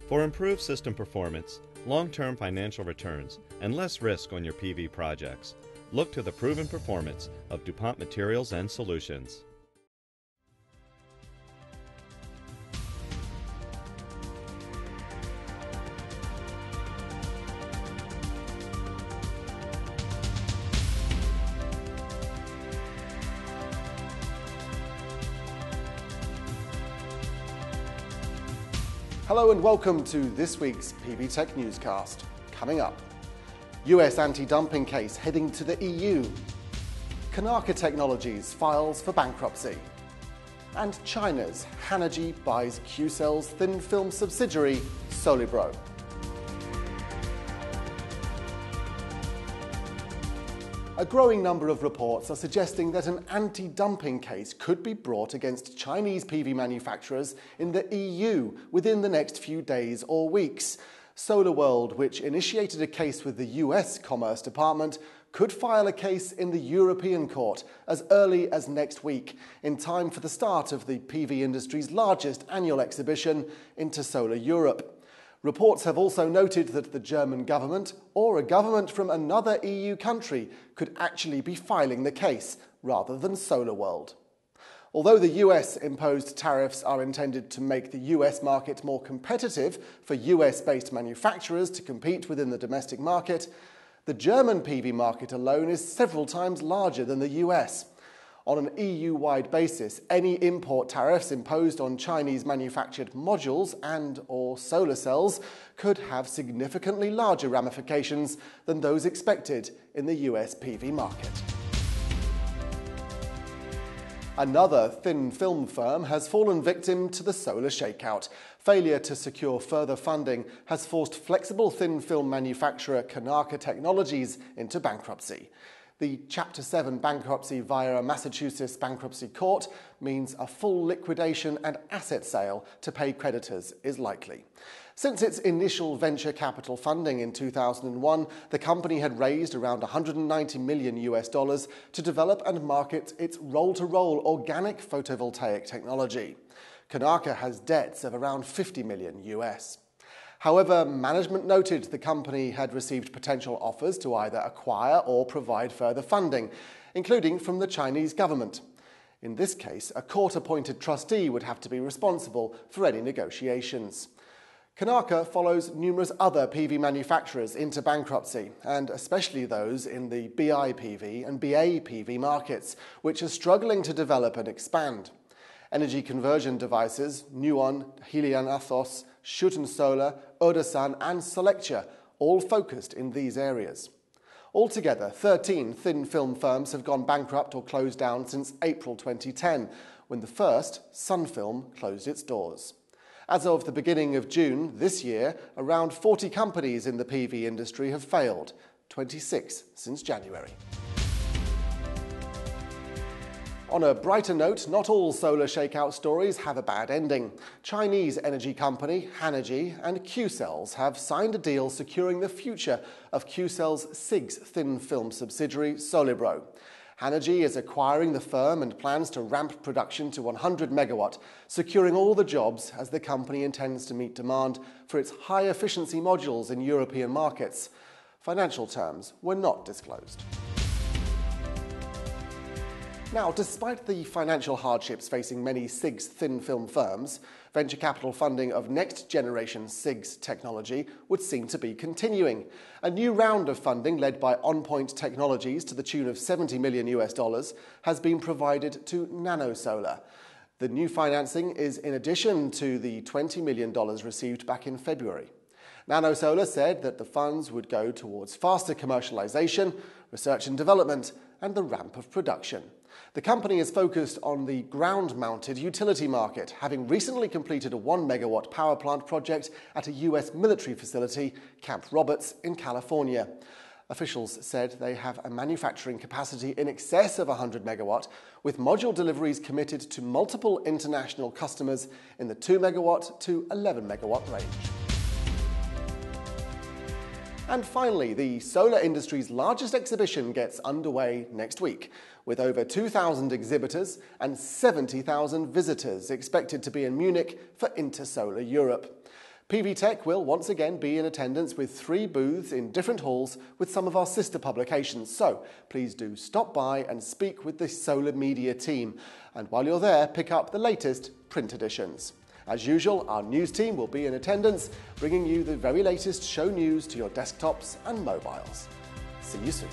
For improved system performance, long-term financial returns, and less risk on your PV projects, look to the proven performance of DuPont Materials and Solutions. Hello and welcome to this week's PV Tech Newscast. Coming up, US anti-dumping case heading to the EU, Konarka Technologies files for bankruptcy, and China's Hanergy buys Qcells thin film subsidiary Solibro. A growing number of reports are suggesting that an anti-dumping case could be brought against Chinese PV manufacturers in the EU within the next few days or weeks. SolarWorld, which initiated a case with the US Commerce Department, could file a case in the European court as early as next week, in time for the start of the PV industry's largest annual exhibition, Intersolar Europe. Reports have also noted that the German government or a government from another EU country could actually be filing the case rather than SolarWorld. Although the US imposed tariffs are intended to make the US market more competitive for US-based manufacturers to compete within the domestic market, the German PV market alone is several times larger than the US. On an EU-wide basis, any import tariffs imposed on Chinese-manufactured modules and/or solar cells could have significantly larger ramifications than those expected in the US PV market. Another thin film firm has fallen victim to the solar shakeout. Failure to secure further funding has forced flexible thin film manufacturer Konarka Technologies into bankruptcy. The Chapter 7 bankruptcy via a Massachusetts bankruptcy court means a full liquidation and asset sale to pay creditors is likely. Since its initial venture capital funding in 2001, the company had raised around $190 million to develop and market its roll-to-roll organic photovoltaic technology. Konarka has debts of around $50 million. However, management noted the company had received potential offers to either acquire or provide further funding, including from the Chinese government. In this case, a court-appointed trustee would have to be responsible for any negotiations. Konarka follows numerous other PV manufacturers into bankruptcy, and especially those in the BIPV and BAPV markets, which are struggling to develop and expand. Energy conversion devices, Nuon, Helian Athos, Shuten Solar, Odasan and Selectia all focused in these areas. Altogether, 13 thin film firms have gone bankrupt or closed down since April 2010, when the first, Sunfilm, closed its doors. As of the beginning of June this year, around 40 companies in the PV industry have failed, 26 since January. On a brighter note, not all solar shakeout stories have a bad ending. Chinese energy company Hanergy and Qcells have signed a deal securing the future of Qcells' SIG's thin film subsidiary Solibro. Hanergy is acquiring the firm and plans to ramp production to 100 megawatt, securing all the jobs as the company intends to meet demand for its high-efficiency modules in European markets. Financial terms were not disclosed. Now, despite the financial hardships facing many SIG's thin film firms, venture capital funding of next-generation SIG's technology would seem to be continuing. A new round of funding led by OnPoint Technologies to the tune of $70 million has been provided to Nanosolar. The new financing is in addition to the $20 million received back in February. Nanosolar said that the funds would go towards faster commercialization, research and development, and the ramp of production. The company is focused on the ground-mounted utility market, having recently completed a 1-megawatt power plant project at a US military facility, Camp Roberts, in California. Officials said they have a manufacturing capacity in excess of 100 megawatt, with module deliveries committed to multiple international customers in the 2 megawatt to 11 megawatt range. And finally, the solar industry's largest exhibition gets underway next week, with over 2,000 exhibitors and 70,000 visitors expected to be in Munich for Intersolar Europe. PV Tech will once again be in attendance with 3 booths in different halls with some of our sister publications, so please do stop by and speak with the Solar Media team, and while you're there, pick up the latest print editions. As usual, our news team will be in attendance, bringing you the very latest show news to your desktops and mobiles. See you soon.